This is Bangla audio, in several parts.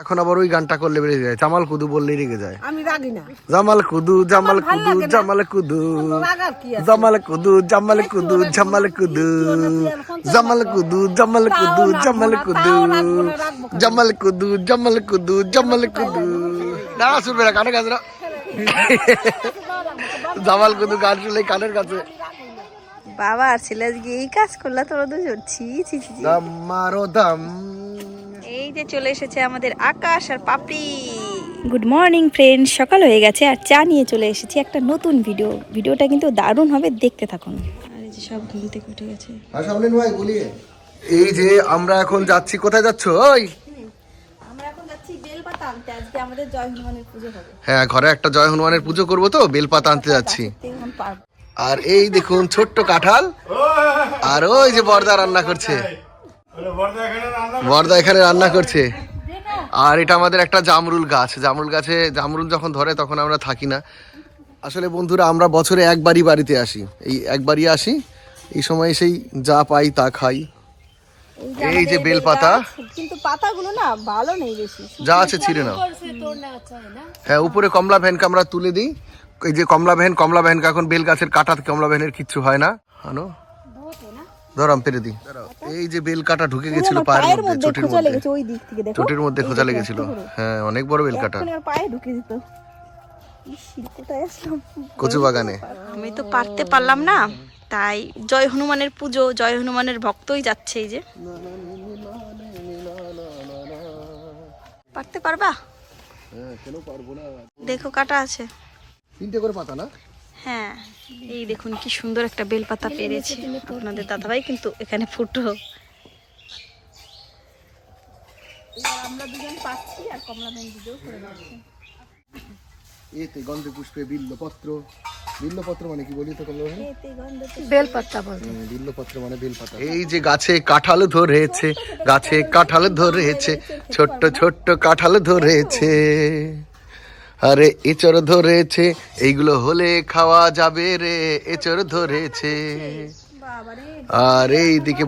এখন আবার ওই গানটা করলে বেড়ে যায়, জামাল কুদু বললেই রেগে যায়। আমি রাগি না। Jamal Kudu Jamal Kudu Jamal Kudu Jamal Kudu Jamal Kudu Jamal Kudu Jamal Kudu Jamal Kudu Jamal Kudu Jamal Kudu Jamal Kudu Jamal Kudu. না শুনবে না, কানে কাছে না। জামাল কুদু গান শুনলে কানের কাছে। বাবা আর ছেলে আজকে এই কাজ করলা তোরা দুজন, ছি ছি ছি। দামারো দাম। এই যে চলে এসেছে আমাদের আকাশ আর পাপড়ি। গুড মর্নিং ফ্রেন্ড, সকাল হয়ে গেছে আর চা নিয়ে চলে এসেছি একটা নতুন ভিডিওটা কিন্তু দারুণ হবে, দেখতে থাকুন। আর এই যে সব ঘুম থেকে উঠে গেছে। এই যে আমরা এখন যাচ্ছি, কোথায় যাচ্ছ? ওই আমরা এখন যাচ্ছি বেলপাতা আনতে, আজকে আমাদের জয় হনুমানের পুজো হবে। হ্যাঁ, ঘরে একটা জয় হনুমানের পুজো করবো তো, বেলপাতা আনতে যাচ্ছি। আর এই দেখুন ছোট্ট কাঁঠাল, আর ওই যে বর্দা রান্না করছে, বর্দা এখানে রান্না করছে। আর এটা আমাদের একটা জামরুল গাছ, জামরুল গাছে জামরুল যখন ধরে তখন আমরা থাকি না। আসলে বন্ধুরা, আমরা বছরে একবারই বাড়িতে আসি, এই একবারই আসি, এই সময় সেই যা পাই তা খাই। এই যে বেলপাতা, কিন্তু পাতাগুলো না ভালো নেই, বেশি যা আছে ছিঁড়ে নাও। হ্যাঁ, উপরে কমলা ভ্যানকে আমরা তুলে দিই। এই যে কমলা ভ্যানকে এখন বেল গাছের কাটা, কমলা ভ্যানের কিচ্ছু হয় না। হানো ধরাম পেরে দিই। এই যে বেল কাটা ঢুকে গেছিল পায়ের মধ্যে, চোটের মধ্যে খোঁজা লেগেছিল। হ্যাঁ, অনেক বড় বেল কাটা পায়ে ঢুকে যেত। কচু বাগানে। আমি তো পারতে পারলাম না, তাই জয় হনুমানের পুজো, জয় হনুমানের ভক্তই যাচ্ছে। এই যে পারতে পারবা? কেন পারবো না, দেখো কাটা আছে 3টে করে পাতা না? হ্যাঁ, এই দেখুন কি সুন্দর একটা বেলপাতা পেরেছে আপনাদের দাদাভাই, কিন্তু এখানে ফুটো। আমরা দুজন পাচ্ছি আর কমলা ভ্যান ভিডিও করে দিচ্ছি। এতে গন্ধে পুষ্পে বিল্লপত্র, বিল্লপত্র মানে কি বলি তো কমলা ভ্যান? বেলপাতা বলতে বিল্লপত্র মানে বেলপাতা। এই যে গাছে কাঁঠাল ধরেছে, গাছে কাঁঠাল ধরেছে, ছোট্ট ছোট্ট কাঁঠাল ধরেছে, আরে এচড় ধরেছে, এইগুলো হলে খাওয়া যাবে রে, এচড় ধরেছে। আর এইদিকে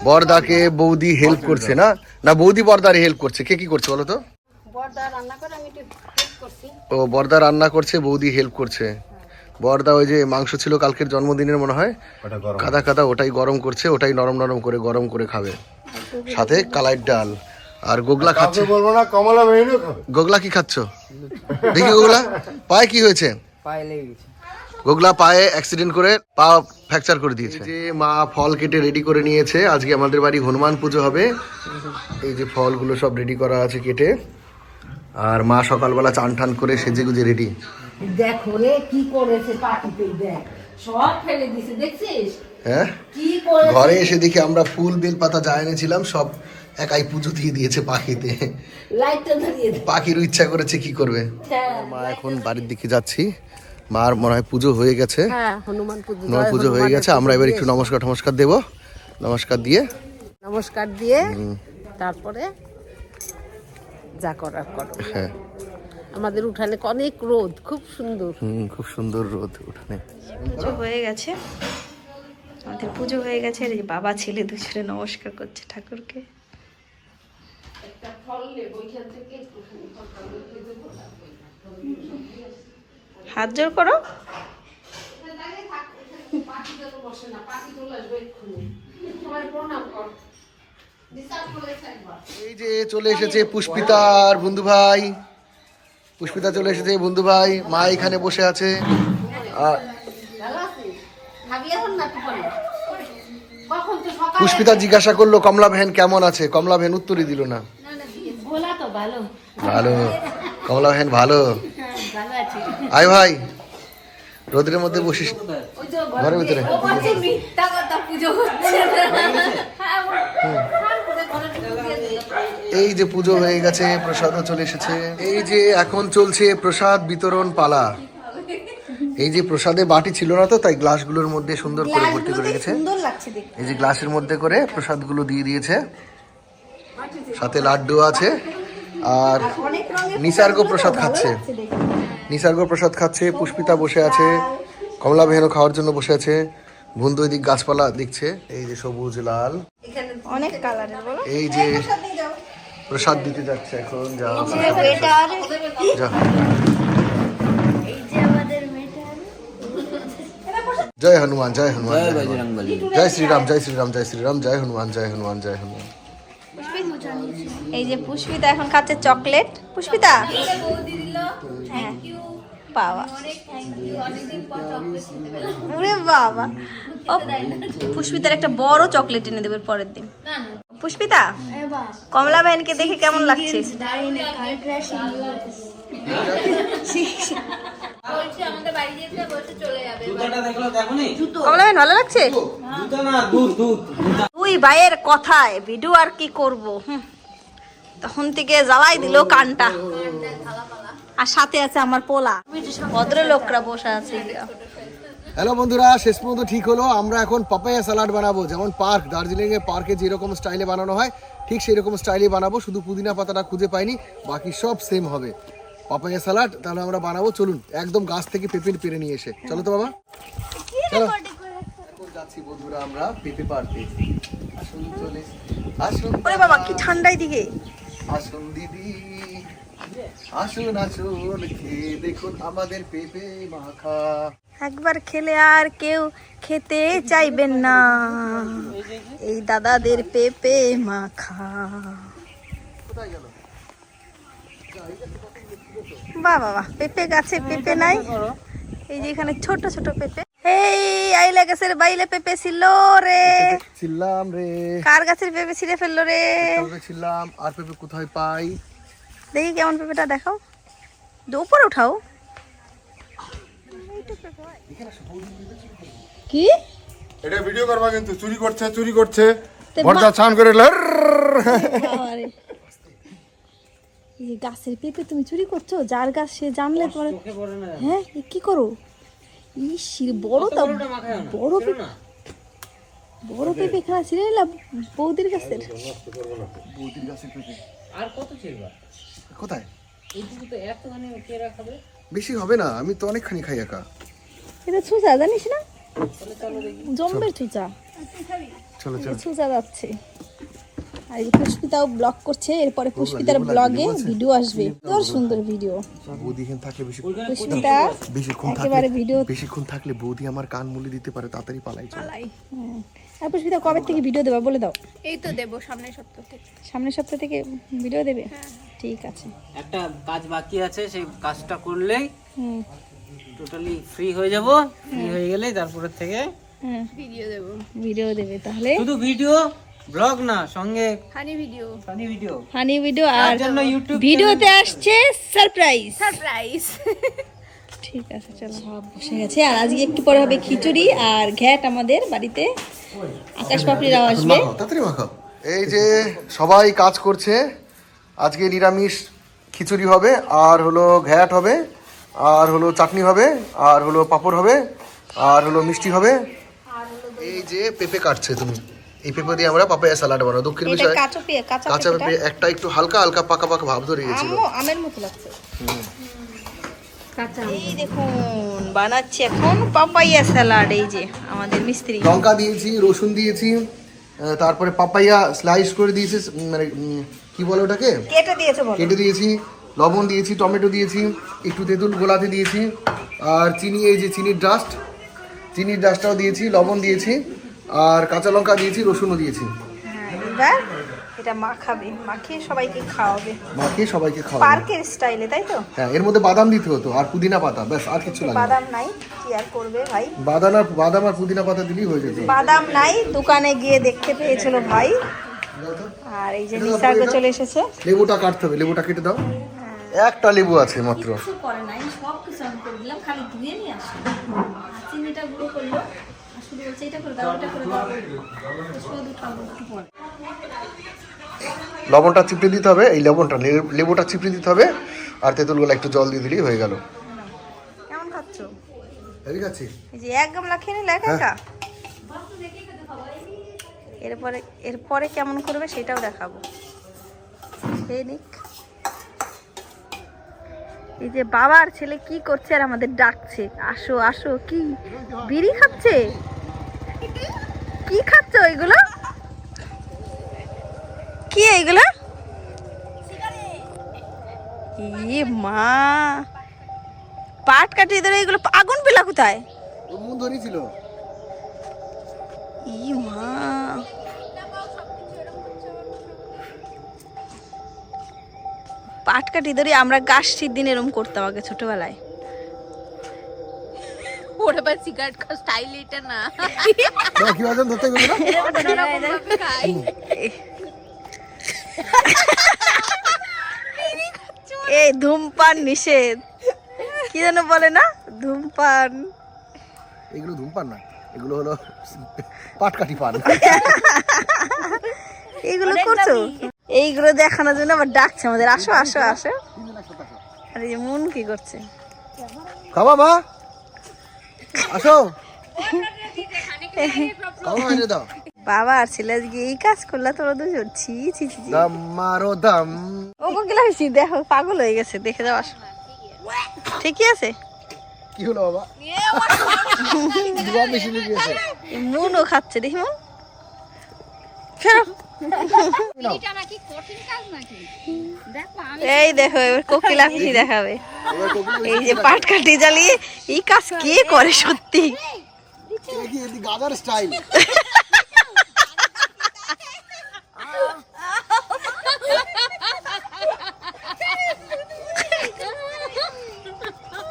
বর্দাকে বৌদি হেল্প করছে না, না বৌদি বর্দার হেল্প করছে। কে কি করছে বলো তো? ও বর্দা রান্না করছে, বৌদি হেল্প করছে। বর্দা ওই যে মাংস ছিল কালকের জন্মদিনের মনে হয়, কাদা কাদা, ওটাই গরম করছে, ওটাই নরম নরম করে গরম করে খাবে, সাথে কালাই ডাল। আর গোগলা খাচ্ছে, বলবো না কমলা ভ্যানও খাবে। গোগলা কি খাচ্ছ দেখি? গোগলা পায়ে কি হয়েছে? পায়ে লেগে গেছে। গোগলা পায়ে অ্যাক্সিডেন্ট করে পা ফ্র্যাকচার করে দিয়েছে। যে মা ফল কেটে রেডি করে নিয়েছে, আজকে আমাদের বাড়ি হনুমান পুজো হবে। এই যে ফলগুলো সব রেডি করা আছে কেটে, আর মা সকালবেলা চান টান করে সেজে গুজে রেডি। দেখো রে কি করেছে পাখিতে, দেখ সব ফেলে দিয়েছে, দেখছিস? হ্যাঁ, কি করে ঘরে এসে দেখি আমরা ফুল বেল পাতা যা এনেছিলাম সব একাই পুজো দিয়ে দিয়েছে পাখিতে। লাইটটা ধরিয়ে দে। পাখিরও ইচ্ছা করেছে, কি করবে। মা এখন বাড়ির দিকে যাচ্ছি, মার মনে হয় পুজো হয়ে গেছে। হ্যাঁ, হনুমান পুজো, পুজো হয়ে গেছে। আমরা এবার একটু নমস্কার দেবো, নমস্কার দিয়ে তারপরে যা করার করো। হ্যাঁ, আমাদের উঠানে অনেক রোদ, খুব সুন্দর। খুব সুন্দর রোদ উঠানে। পুজো হয়ে গেছে, আমাদের পুজো হয়ে গেছে। আর এই যে বাবা ছেলে দুজনে নমস্কার করছে ঠাকুরকে। হাত জোর করো। এই যে চলে এসেছে পুষ্পিতার বন্ধু ভাই, পুষ্পিতা চলে এসেছে বন্ধু ভাই। মা এখানে বসে আছে। আর পুষ্পিতা জিজ্ঞাসা করলো কমলা ভ্যান কেমন আছে, কমলা ভ্যান উত্তরই দিল না। ভালো, কমলা ভ্যান ভালো। আয় ভাই, রোদের মধ্যে বসিস ঘরের ভিতরে। এই যে পুজো হয়ে গেছে, প্রসাদও চলে এসেছে। এই যে এখন চলছে প্রসাদ বিতরণ পালা। এই যে প্রসাদে বাটি ছিল না তো, তাই গ্লাসগুলোর মধ্যে সুন্দর করে ভর্তি করে রেখেছে। এই যে গ্লাসের মধ্যে করে প্রসাদগুলো দিয়ে দিয়েছে, সাথে লাড্ডু আছে। আর নিসর্গ প্রসাদ খাচ্ছে, পুষ্পিতা বসে আছে, কমলা ভ্যানও খাওয়ার জন্য বসে আছে। বন্ধু এদিক গাছপালা দেখছে, এই যে সবুজ লাল অনেক কালারের। এই যে প্রসাদ দিতে যাচ্ছে এখন। যা যা। জয় হনুমান, জয় হনুমান, জয় বজরংবলী, জয় শ্রীরাম, জয় শ্রীরাম, জয় শ্রীরাম, জয় হনুমান, জয় হনুমান, জয় হনুমান। এই যে পুষ্পিতা এখন খাচ্ছে চকলেট। পুষ্পিতা হ্যাঁ বাবা, ওরে বাবা, ও পুষ্পিতার একটা বড় চকলেট এনে দেবে পরের দিন। পুষ্পিতা, কমলা বাহিনীকে দেখে কেমন লাগছে? কমলা বাহিনী ভালো লাগছে? দুই ভাইয়ের কথায় ভিডিও আর কি করব, তখন থেকে জ্বালাই দিল কানটা। আর সাথে আছে আমার পোলা, ভদ্রলোকরা বসে আছে। হ্যালো বন্ধুরা, শেষ পর্যন্ত ঠিক হলো। আমরা এখন পাপায়া স্যালাড বানাবো, যেমন পার্ক দার্জিলিং এ পার্কে যেরকম স্টাইলে বানানো হয় ঠিক সেই রকম স্টাইলে বানাবো। শুধু পুদিনা পাতাটা খুঁজে পাইনি, বাকি সব সেম হবে। পাপায়া স্যালাড তাহলে আমরা বানাবো। চলুন একদম গাছ থেকে পেঁপে পেরে নিয়ে এসে। চলো তো বাবা, চলো। এখন যাচ্ছি বন্ধুরা আমরা পেঁপে পারতে। আসুন, চলে আসুন। ওরে বাবা কি ঠান্ডাই দিকে। আসুন দিদি, আসুন আসুন, খেয়ে দেখুন আমাদের পেঁপে মাখা। একবার খেলে আর কেউ খেতে চাইবেন না এই দাদাদের পেঁপে মাখা। বাহ বাবা, পেঁপে গাছে পেঁপে নাই, এই যে এখানে ছোট ছোট পেঁপে। এই আইলা গাছের বাইলে পেঁপে ছিল রে, ছিলাম রে। কার গাছের পেঁপে ছিঁড়ে ফেললো রে? ছিলাম। আর পেঁপে কোথায় পাই? দেখি কেমন পেঁপেটা দেখাও, উপরে উঠাও। কি এটা ভিডিও করবা, কিন্তু চুরি করছে, চুরি করছে, বর্দা চান করে লর। এই গাছের পেঁপে তুমি চুরি করছো? যার গাছ সে জানলে তোমার, হ্যাঁ কি করো? ইস বড় তো, বড় বড় পেঁপে খাওয়া ছিল বৌদির গাছের। বৌদির গাছের পেঁপে আর কত ছিড়বা? কোথায়? এইটুকু তো এতখানি কেরা খাবে? বেশি হবে না, আমি তো অনেকখানি খাই একা। এটা ছুঁচা জানিস না, জম্বের ছুঁচা। চলো চলো। ছুঁচা যাচ্ছে। আর এই পুষ্পিতাও ব্লগ করছে, এরপরে পুষ্পিতার ব্লগে ভিডিও আসবে, তোর সুন্দর ভিডিও। বৌদি এখানে থাকলে বেশি, পুষ্পিতা বেশিক্ষণ একেবারে থাকলে, ভিডিও বেশিক্ষণ থাকলে বৌদি আমার কান মুলি দিতে পারে, তাড়াতাড়ি পালাই চল। আর পুষ্পিতা কবে থেকে ভিডিও দেবা বলে দাও। এই তো দেবো সামনের সপ্তাহ থেকে। সামনের সপ্তাহ থেকে ভিডিও দেবে? ঠিক আছে। একটা কাজ বাকি আছে, সেই কাজটা করলেই হুম টোটালি ফ্রি হয়ে যাব। ফ্রি হয়ে গেলেই তারপরে থেকে হুম ভিডিও দেবো, ভিডিও দেবে। তাহলে শুধু ভিডিও ব্লগ না, সঙ্গে funny video, funny video. Funny video. আর তার জন্য ইউটিউব ভিডিওতে আসছে সারপ্রাইজ। সারপ্রাইজ। ঠিক আছে চলো, সব বসে গেছে। আর আজকে একটু পরে হবে খিচুড়ি আর ঘ্যাট আমাদের বাড়িতে। আকাশ পাপড়িরাও আসবে। মাখাও, তাড়াতাড়ি মাখাও। এই যে সবাই কাজ করছে। আজকে নিরামিষ খিচুড়ি হবে, আর হলো ঘ্যাট হবে, আর হলো চাটনি হবে, আর হলো পাঁপড় হবে, আর হলো মিষ্টি হবে। এই যে পেঁপে কাটছে তুমি, এই পেঁপে দিয়ে আমরা পাপায়া স্যালাড বানাবো। দুঃখের এটা বিষয় কাঁচা পেঁপে একটা একটু হালকা হালকা পাকা পাকা ভাব ধরে গেছিল। আমের মতো লাগছে। এই দেখুন বানাচ্ছি এখন পাপাইয়া স্যালাড। এই যে আমাদের মিস্ত্রি। লঙ্কা দিয়েছি, রসুন দিয়েছি, তারপরে পাপাইয়া স্লাইস করে দিয়েছি, মানে কি বলে ওটাকে, কেটে দিয়েছে বলো। কেটে দিয়েছি, লবণ দিয়েছি, টমেটো দিয়েছি, একটু তেঁতুল গোলাতে দিয়েছি, আর চিনি, এই যে চিনির ডাস্টটাও দিয়েছি, লবণ দিয়েছি, আর কাঁচা লঙ্কা দিয়েছি, রসুনও দিয়েছি। হ্যাঁ এবার এটা মাখাবে, মাখিয়ে সবাইকে খাওয়াবে মাখিয়ে সবাইকে খাওয়াবো পার্কের স্টাইলে, তাই তো? হ্যাঁ, এর মধ্যে বাদাম দিতে হতো আর পুদিনা পাতা, ব্যাস আর কিছু লাগে না। বাদাম নাই, কি আর করবে ভাই? বাদাম আর পুদিনা পাতা দিলেই হয়ে যেত। বাদাম নাই, দোকানে গিয়ে দেখতে পেয়েছিল ভাই। আর এই যে নিসার্গ চলে এসেছে। লেবুটা কাটতে হবে, লেবুটা কেটে দাও। একটা লেবু আছে মাত্র। কিছু করে নাই, সব কিছু আমি করে দিলাম, খালি ধুয়ে নিয়ে আসলো। চিনিটা গুঁড়ো করলো, আর শুধু বলছে এটা করে দাও, এটা করে দাও, শুধু খাবো একটু পরে। লবণটা চিপড়ে দিতে হবে, এই লেবুটা চিপড়ে দিতে হবে, আর তেঁতুল গোলা একটু জল দিয়ে দিলেই হয়ে গেল। কেমন খাচ্ছ? ঠিক আছে, এই যে এক গামলা খেয়ে নিলে একা একা। এরপরে কেমন করবে সেটাও দেখাবো। খেয়ে নিক। এই যে বাবার ছেলে কি করছে আর আমাদের ডাকছে, আসো আসো। কি বিড়ি খাচ্ছে? কি খাচ্ছ এগুলো? কি এগুলো? ই মা, পাট কাটিয়ে ধরে এগুলো আগুন পেলা কোথায়? ওর মুখ ধরেছিল। ই মা, পাট কাটি ধরে আমরা গাছের দিন এরম করতাম আগে ছোটবেলায়। ওরা বা সিগারেট খাওয়া স্টাইল এটা না। না, কি বাজন ধরতে গেল না? খাই এই ধূমপান নিষেধ, কি যেন বলে না, ধূমপান। এগুলো ধূমপান না, এগুলো হলো পাটকাঠি পান। এইগুলো করছো, এইগুলো দেখানোর জন্য আবার ডাকছে আমাদের, আসো আসো আসো। আরে মন কি করছে? খাবা মা, আসো খাওয়া এনে দাও। বাবা আর ছেলে আজকে এই কাজ করলা তোরা দুজন, ছি ছি ছি ছি। দাম মারো দাম। ও কোকিলা হয়েছি, দেখো পাগল হয়ে গেছে, দেখে যাও আসো। ঠিকই আছে, কি হলো বাবা? জবাব বেশি লেগেছে। মনও খাচ্ছে, দেখি মন ফেরো। এটা নাকি কঠিন কাজ নাকি? দেখো আমি এই দেখো এবার কোকিলা খুশি দেখাবে। এবার কোকিলা এই যে পাট কাটি জ্বালিয়ে এই কাজ কে করে সত্যি? এদি গাদার স্টাইল।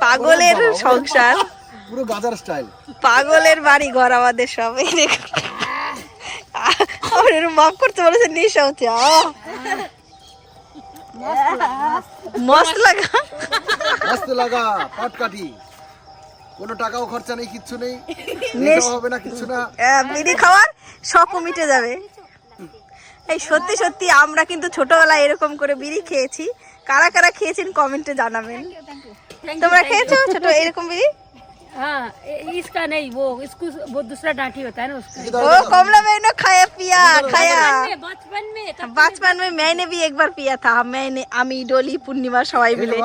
পাগলের সংসার, পুরো গাদার স্টাইল। পাগলের বাড়ি ঘর আমাদের সব। এই দেখো আমার এরকম মাফ করতে বলেছে, নেশা হচ্ছে। মস্ত লাগা, মস্ত লাগা পাটকাঠি। কোনো টাকাও খরচা নেই, কিচ্ছু নেই, নেশাও হবে না, কিচ্ছু না। বিড়ি খাওয়ার শখ মিটে যাবে। এই সত্যি সত্যি আমরা কিন্তু ছোটবেলায় এরকম করে বিড়ি খেয়েছি। কারা কারা খেয়েছেন কমেন্টে জানাবেন। তোমরা খেয়েছো ছোট এরকম বিড়ি? हाँ इसका नहीं, वो इसको वो दूसरा डांठी होता है ना उसका। ओ कमला मैंने खाया पिया खाया बचपन में तब बचपन में मैंने भी एक बार पिया था। मैंने আমি ডলি পূর্ণিমা সবাই মিলে।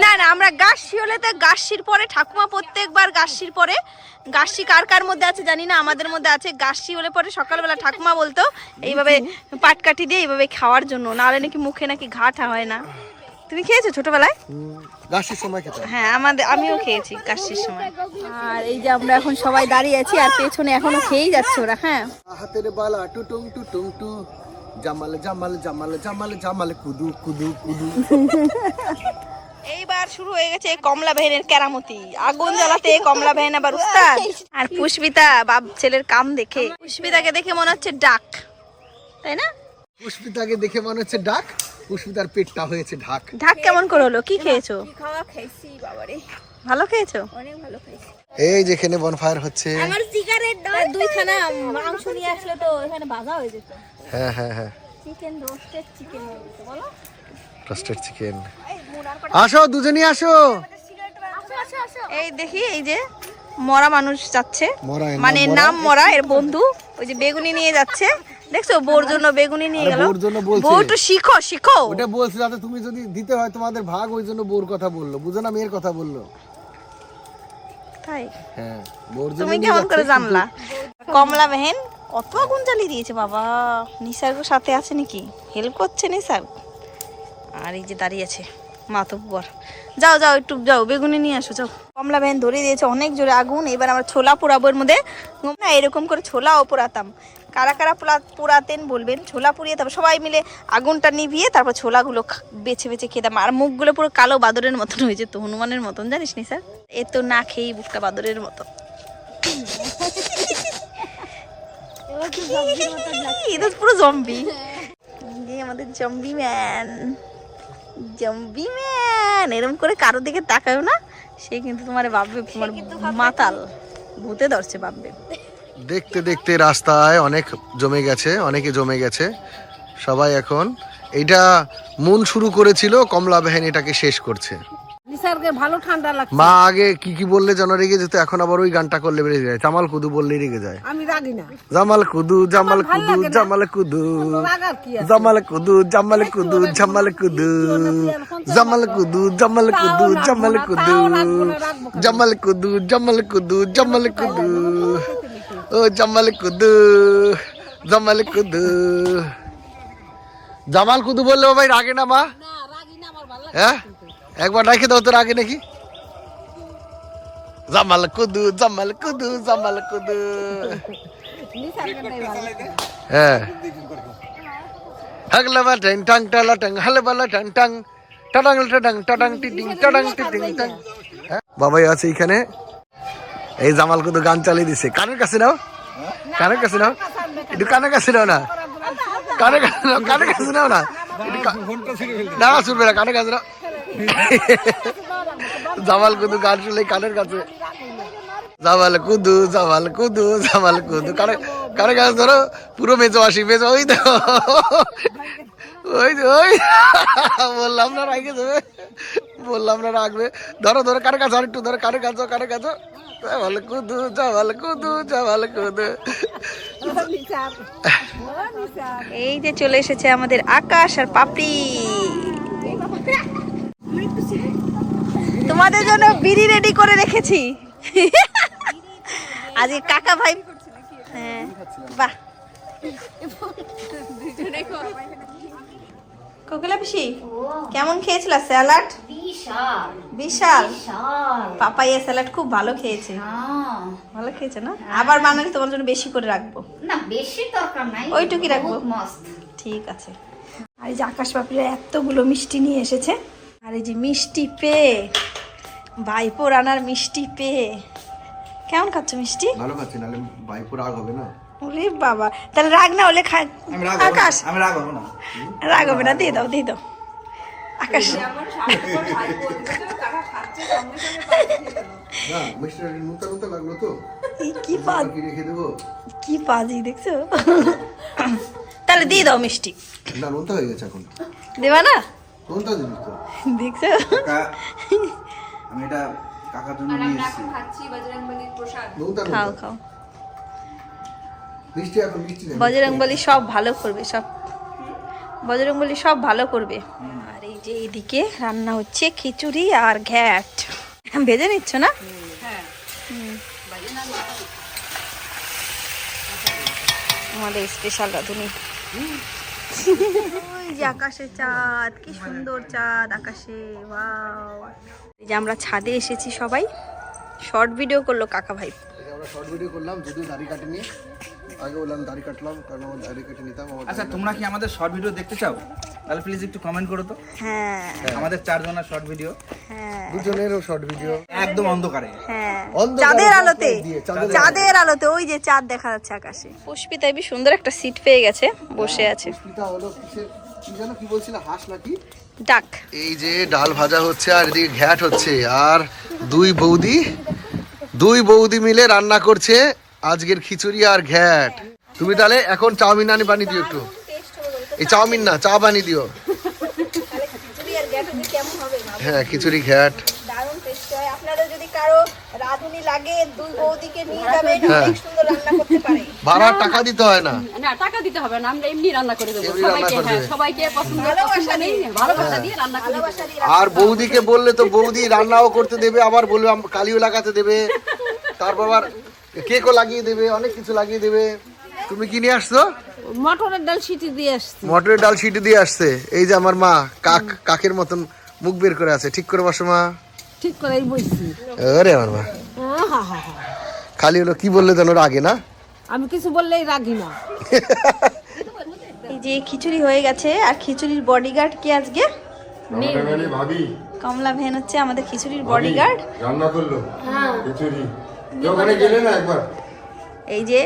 না না, আমরা গাছশি হলে তো গাছশির পরে ঠাকুমা প্রত্যেকবার গাছশির পরে, গাছশি কার কার মধ্যে আছে জানি না, আমাদের মধ্যে আছে। গাছশি হলে পরে সকালবেলা ঠাকুমা বলতো এইভাবে পাটকাঠি দিয়ে এইভাবে খাওয়ার জন্য, নাহলে নাকি মুখে নাকি ঘাটা হয় না। তুমি খেয়েছো ছোটবেলায়? গাছের সময় খেতে। হ্যাঁ আমিও খেয়েছি গাছের সময়। আর এই যে আমরা এখন সবাই দাঁড়িয়ে আছি আর পেছনে এখনো খেয়েই যাচ্ছে ওরা। হ্যাঁ, হাতের বালা টুটুং টুটুং two, Jamal Jamal Jamal Jamal Jamal Kudu Kudu Kudu. এইবার শুরু হয়ে গেছে কমলা বেহেনের কেরামতি। আগুন জ্বালাতে কমলা বেহেন আবার উস্তাদ। আর পুষ্পিতা বাপ ছেলের কাম দেখে, পুষ্পিতাকে দেখে মনে হচ্ছে ডাক, তাই না? পুষ্পিতাকে দেখে মনে হচ্ছে ডাক, পুষ্পিতার পেটটা হয়েছে ঢাক। ঢাক কেমন করে হলো? কি খেয়েছো? খাওয়া খাইছি বাবারে, ভালো খেয়েছো? অনেক ভালো খাইছি। এই যেখানে বনফায়ার হচ্ছে। আমার সিগারেট দাও। দুইখানা মাংস নিয়ে আসলে তো এখানে ভাজা হয়ে যেত। হ্যাঁ হ্যাঁ হ্যাঁ, চিকেন রোস্টেড চিকেন বলো। Roasted chicken. আসো দুজনই আসো। এই দেখি এই যে মরা মানুষ যাচ্ছে, মরা, এর নাম মানে মরা? নাম মরা, এর বন্ধু ওই যে বেগুনি নিয়ে যাচ্ছে। দেখছো বোর জন্য বেগুনি নিয়ে আরে গেল। বোর জন্য বলছে। বউ তো শিখো শিখো। ওটা বলছে যাতে তুমি যদি দিতে হয় তোমাদের ভাগ, ওই জন্য বোর কথা বললো, বুঝো না, মেয়ের কথা বললো। তাই হ্যাঁ, বোর জন্য তুমি নিয়ে কেমন করে যাচ্ছে, জানলা? কমলা বেহেন কত আগুন জ্বালিয়ে দিয়েছে বাবা। নিসার্গ সাথে আছে নাকি, হেল্প করছে নিসার্গ। আর এই যে দাঁড়িয়ে আছে মাতব্বর। যাও যাও একটু যাও বেগুনি নিয়ে আসো যাও। কমলা বেহেন ধরিয়ে দিয়েছে অনেক জোরে আগুন। এবার আমরা ছোলা পোড়াবো এর মধ্যে। না এরকম করে ছোলাও পোড়াতাম, কারা কারা পোড়াতেন বলবেন। ছোলা পুড়িয়ে তারপর সবাই মিলে আগুনটা নিভিয়ে তারপর ছোলাগুলো বেছে বেছে খেতাম। আর মুখগুলো পুরো কালো বাদরের মতন হয়ে যেত, হনুমানের মতন, জানিস নি স্যার? এ তো না খেয়েই বুকটা বাদরের মতো। এটা পুরো জম্বি, আমাদের জম্বি ম্যান। জম্বি ম্যান এরকম করে কারোর দিকে তাকায়ও না, সে কিন্তু তোমার ভাববে তোমার মাতাল, ভূতে ধরছে ভাববে। দেখতে দেখতে রাস্তায় অনেক জমে গেছে, অনেকে জমে গেছে। সবাই এখন এইটা মন শুরু করেছিল, কমলা বেহেন এটাকে শেষ করছে। নিসার্গে ভালো ঠান্ডা লাগছে। মা আগে কি কি বললে যেন রেগে যেত, এখন আবার ওই গানটা করলে বেড়ে যায়। জামাল কুদু বললেই রেগে যায়। আমি রাগি না। Jamal Kudu Jamal Kudu Jamal Kudu, রাগার কি আছে? Jamal Kudu Jamal Kudu Jamal Kudu, Jamal Kudu Jamal Kudu Jamal Kudu, Jamal Kudu Jamal Kudu Jamal Kudu, ও Jamal Kudu Jamal Kudu. Jamal Kudu বললে ভাই রাগে না মা? হ্যাঁ একবার রেখে দাও তোর আগে নাকি Jamal Kudu Jamal Kudu Jamal Kudu হ্যাঁ হগলাবা টং টং টালা টং হলবালা টং টং টাডাং টাডাং টাডাং টিডিং টাডাং টিডিং টং বাবাই আছে এখানে এই জামাল কুদু গান চালিয়ে দিছে কানের কাছে নাও কানের কাছে নাও একটু কানের কাছে নাও না কানের কাছে নাও কানের কাছে নাও না না শুনবে না কানের কাছে নাও জামাল কুদু গান শুনলে কানের কাছে Jamal Kudu Jamal Kudu Jamal Kudu কানে কাছে ধরো পুরো মেজোবাসী মেজো ওই তো ওই বললাম না রাখে দেবে বললাম না রাখবে ধরো ধরো কানে কাছে আর একটু ধরো কানে কাছে Jamal Kudu Jamal Kudu Jamal Kudu এই যে চলে এসেছে আমাদের আকাশ আর পাপড়ি তোমাদের জন্য বিড়ি রেডি করে রেখেছি আজকে কাকা ভাই হ্যাঁ বাহ কোকিলা পিসি কেমন খেয়েছিল স্যালাড বিশাল পাপাইয়া স্যালাড খুব ভালো খেয়েছে ভালো খেয়েছে না আবার বানালে তোমার জন্য বেশি করে রাখবো না বেশি দরকার নাই ওইটুকুই রাখবো মস্ত ঠিক আছে আর এই যে আকাশ পাপড়িরা এতগুলো মিষ্টি নিয়ে এসেছে আর এই যে মিষ্টি পেয়ে ভাইপো রানার মিষ্টি পেয়ে কেমন খাচ্ছ মিষ্টি ভালো খাচ্ছি নাহলে ভাইপো রাগ হবে না ওরে বাবা তাহলে রাগ না হলে আকাশ আমি রাগ হবো না রাগ হবে না দিয়ে দাও আকাশ না মিষ্টি নুতা নুতা লাগলো তো কি পাজ কি রেখে দেবো কি পাজি দেখছো তাহলে দিয়ে দাও মিষ্টি না নুনতা হয়ে গেছে এখন দেবা না নুনতা দিবি তো দেখছো আমি এটা কাকার জন্য নিয়ে এসেছি নুনতা খাও নুনতা খাও মিষ্টি এখন মিষ্টি নেই বজরংবলী সব ভালো করবে সব বজরংবলী সব ভালো করবে আর এই যে এইদিকে রান্না হচ্ছে খিচুড়ি আর ঘ্যাট ভেজে নিচ্ছ না হুম। আমাদের স্পেশাল রাঁধুনি ওই যে আকাশে চাঁদ কি সুন্দর চাঁদ আকাশে ওয়াও এই যে আমরা ছাদে এসেছি সবাই শর্ট ভিডিও করলো কাকা ভাই আমরা শর্ট ভিডিও করলাম যদিও দাড়ি কাটিনি আগে বললাম দাড়ি কাটলাম কারণ আমার দাড়ি কেটে নিতাম আচ্ছা তোমরা কি আমাদের শর্ট ভিডিও দেখতে চাও তাহলে প্লিজ একটু কমেন্ট করো তো হ্যাঁ আমাদের 4 জনের শর্ট ভিডিও হ্যাঁ দুজনেরও শর্ট ভিডিও একদম অন্ধকারে হ্যাঁ অন্ধকারে চাঁদের আলোতে দিয়ে, চাঁদের আলোতে ওই যে চাঁদ দেখা যাচ্ছে আকাশে পুষ্পিতা বেশ সুন্দর একটা সিট পেয়ে গেছে বসে আছে পিতা হলো কিসের কি জানো কি বলছিল হাঁস নাকি ডাক এই যে ডাল ভাজা হচ্ছে আর এদিকে ঘ্যাট হচ্ছে আর দুই বৌদি মিলে রান্না করছে আজকের খিচুড়ি আর ঘ্যাট তুমি তাহলে এখন চাউমিন আনি বানিয়ে দিও একটু এই চাউমিন না চা বানিয়ে দিও হ্যাঁ খিচুড়ি ঘ্যাট দারুণ টেস্টি হয় আপনাদের যদি কারো রাঁধুনি লাগে দুই বৌদিকে নিয়ে যাবেন অনেক সুন্দর রান্না করতে পারে ভাড়ার টাকা দিতে হয় না না টাকা দিতে হবে না আমরা এমনি রান্না করে দেবো এমনি রান্না করে দেবে। সবাইকে পছন্দ নেই ভালোবাসা দিয়ে রান্না করে দেবো আর বৌদিকে বললে তো বৌদি রান্নাও করতে দেবে আবার বলবে কালিও লাগাতে দেবে তারপর আবার কেকও লাগিয়ে দেবে অনেক কিছু লাগিয়ে দেবে তুমি কি নিয়ে আসছো মটরের ডাল সিটি দিয়ে আসছি মটরের ডাল সিটি দিয়ে আসছে এই যে আমার মা কাকের মতন মুখ বের করে আছে ঠিক করে বসো মা ঠিক করেই বলছি আরে আমার মা খালি হলো কি বললে যেন রাগে না আমি কিছু বললেই রাগি না এই যে খিচুড়ি হয়ে গেছে আর খিচুড়ির বডিগার্ড কি আজকে ভাবি কমলা ভেন হচ্ছে আমাদের খিচুড়ির বডিগার্ড রান্না করলো খিচুড়ি ওখানে গেলে না একবার এই যে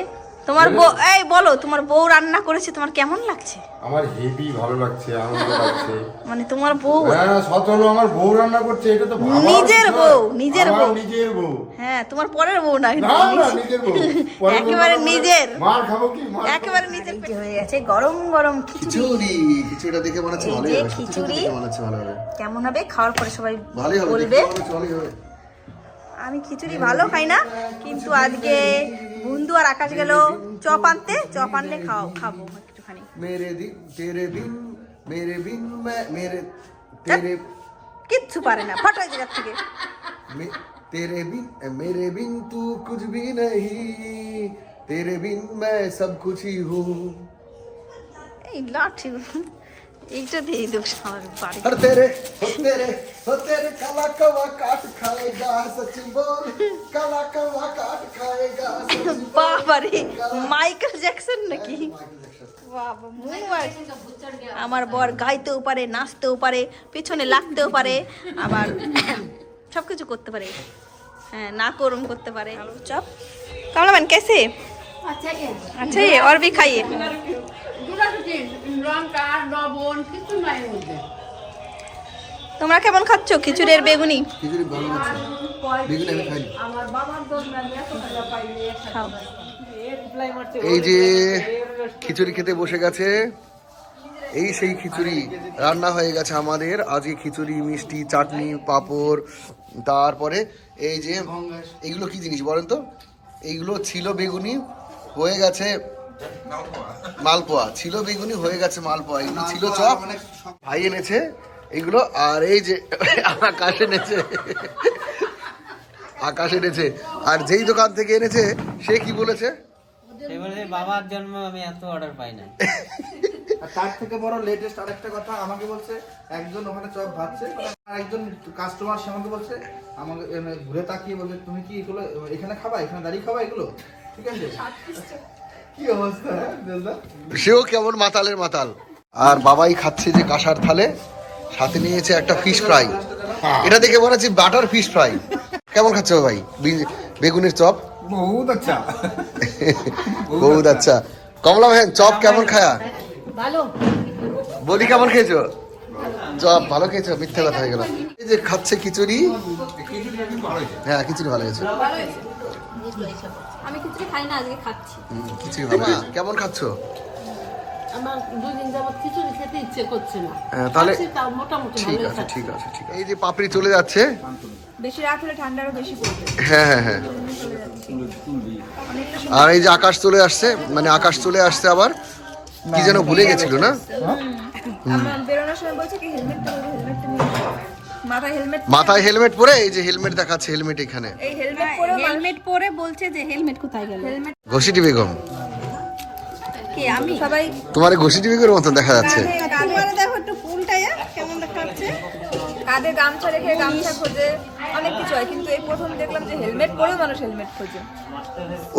তোমার বউ এই বলো তোমার বউ রান্না করেছে তোমার কেমন লাগছে আমার হেভি ভালো লাগছে আনন্দ লাগছে মানে তোমার বউ হ্যাঁ সচলো আমার বউ রান্না করছে এটা তো ভাবার নিজের বিষয়। বউ, নিজের আমার বউ। নিজের বউ হ্যাঁ তোমার পরের বউ না না না নিজের বউ পরের বউ একেবারে রান্না করে নিজের। মার খাবো কি মার একেবারে নিজের পেটে হয়ে গেছে গরম গরম খিচুড়ি খিচুড়িটা দেখে মনে হচ্ছে এই ভালোই যে হবে খিচুড়ি। দেখে মনে হচ্ছে ভালো হবে কেমন হবে খাওয়ার পরে সবাই ভালোই হবে বলবে দেখে মনে হচ্ছে ভালোই হবে আমি খিচুড়ি ভালো খাই না কিন্তু আজকে বন্ধু আর আকাশ গেল চপ আনলে খাবো একটুখানি मेरे बिन मैं मेरे तेरे কিচ্ছু পারে না ফাটাই জায়গা থেকে तेरे बिन मेरे बिन तू कुछ भी नहीं तेरे बिन मैं सब कुछ ही हूँ এই লাঠি এইটা দিয়ে দেবো আমার বাড়ি। अरे तेरे काला कौवा काट खाएगा सच बोल काला कौवा काट खाएगा सच বাবারে মাইকেল জ্যাকসন নাকি? বাবা মুম্বাই। আমার বর গাইতেও পারে, নাচতেও পারে, পেছনে লাগতেও পারে, আবার সবকিছু করতে পারে। হ্যাঁ, না করম করতে পারে। চপ কামলামান कैसे? अच्छा ये अच्छा ये और भी खाइए। দুটো চিজ লঙ্কা লবণ কিছু নাই এর মধ্যে। তোমরা কেমন খাচ্ছ খিচুড়ি আর বেগুনি? খিচুড়ি ভালো লাগছে বেগুন আমি খাইনি। আমার বাবার দোষ না এত ভালো পাইনি খাও। এই যে খিচুড়ি খেতে বসে গেছে, এই সেই খিচুড়ি রান্না হয়ে গেছে আমাদের আজকে। খিচুড়ি, মিষ্টি, চাটনি, পাঁপড়, তারপরে এই যে এইগুলো কি জিনিস বলেন তো? এইগুলো ছিল বেগুনি, হয়ে গেছে মালপোয়া। ছিল বেগুনি, হয়ে গেছে মালপোয়া। এগুলো ছিল চপ, ভাই এনেছে এগুলো। আর এই যে আকাশ এনেছে, আকাশ এনেছে। আর যেই দোকান থেকে এনেছে সে কি বলেছে? এবারে বাবার জন্ম আমি এত অর্ডার পাই না। আর তার থেকে বড় লেটেস্ট আরেকটা কথা আমাকে বলছে, একজন ওখানে চপ ভাজছে, আর একজন কাস্টমার সে আমাকে বলছে, আমাকে ঘুরে তাকিয়ে বলছে তুমি কি এগুলো এখানে খাবা, এখানে দাঁড়িয়ে খাবা এগুলো, ঠিক আছে? কি অবস্থা দাদা? সেও কেমন মাতালের মাতাল। আর বাবাই খাচ্ছে যে কাঁসার থালে, সাথে নিয়েছে একটা ফিশ ফ্রাই। এটা দেখে মনে হচ্ছে বাটার ফিশ ফ্রাই। কেমন খাচ্ছ ভাই বেগুনের চপ? বহুত আচ্ছা, বহুত আচ্ছা। কমলা ভাই চপ কেমন খায়া? ভালো বলি কেমন খেয়েছো? চপ ভালো খেয়েছো? মিথ্যে কথা হয়ে গেল। এই যে খাচ্ছে খিচুড়ি। হ্যাঁ খিচুড়ি ভালো হয়েছে। আমি খিচুড়ি খাই না, আজকে খাচ্ছি। খিচুড়ি ভালো হয়েছে। কেমন খাচ্ছো? আমার দুদিন যাবত খিচুড়ি খেতে ইচ্ছে করছে না। তাহলে খাচ্ছি, তাও মোটামুটি ঠিক ভালোই আছে খাচ্ছি। ঠিক আছে ঠিক আছে। এই যে পাপড়ি চলে যাচ্ছে। বেশি রাত হলে ঠান্ডা আরো বেশি পড়বে। হ্যাঁ হ্যাঁ হ্যাঁ। আর এই যে আকাশ চলে আসছে, মানে আকাশ চলে আসছে আবার। কি যেন ভুলে গেছিল না? আমার বেরোনোর সময় বলছে কি হেলমেটটা মাথায় হেলমেট, মাথায় হেলমেট পরে, এই যে হেলমেট দেখাচ্ছে, হেলমেট এখানে। এই হেলমেট পরে বলছে যে হেলমেট কোথায় গেল? হেলমেট ঘষিটি বেগম, কে? আমি সবাই তোমার ঘষিটি বেগমের মতন দেখা যাচ্ছে। কাঁধে দেখো একটু ফুলটাই কেমন দেখাচ্ছে। কাঁধে গামছা রেখে গামছা খোঁজে, অনেক কিছু হয়, কিন্তু এই প্রথম দেখলাম যে হেলমেট পরেও মানুষ হেলমেট খোঁজে।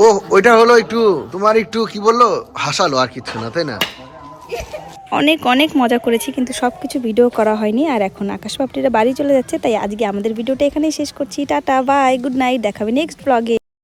ও ওইটা হলো একটু তোমার একটু কি বললো, হাসালো আর কিছু না, তাই না? অনেক অনেক মজা করেছি, কিন্তু সব কিছু ভিডিও করা হয়নি। আর এখন আকাশ পাপড়িরা বাড়ি চলে যাচ্ছে, তাই আজকে আমাদের ভিডিওটা এখানেই শেষ করছি। টাটা বাই, গুড নাইট, দেখাবে নেক্সট ব্লগে।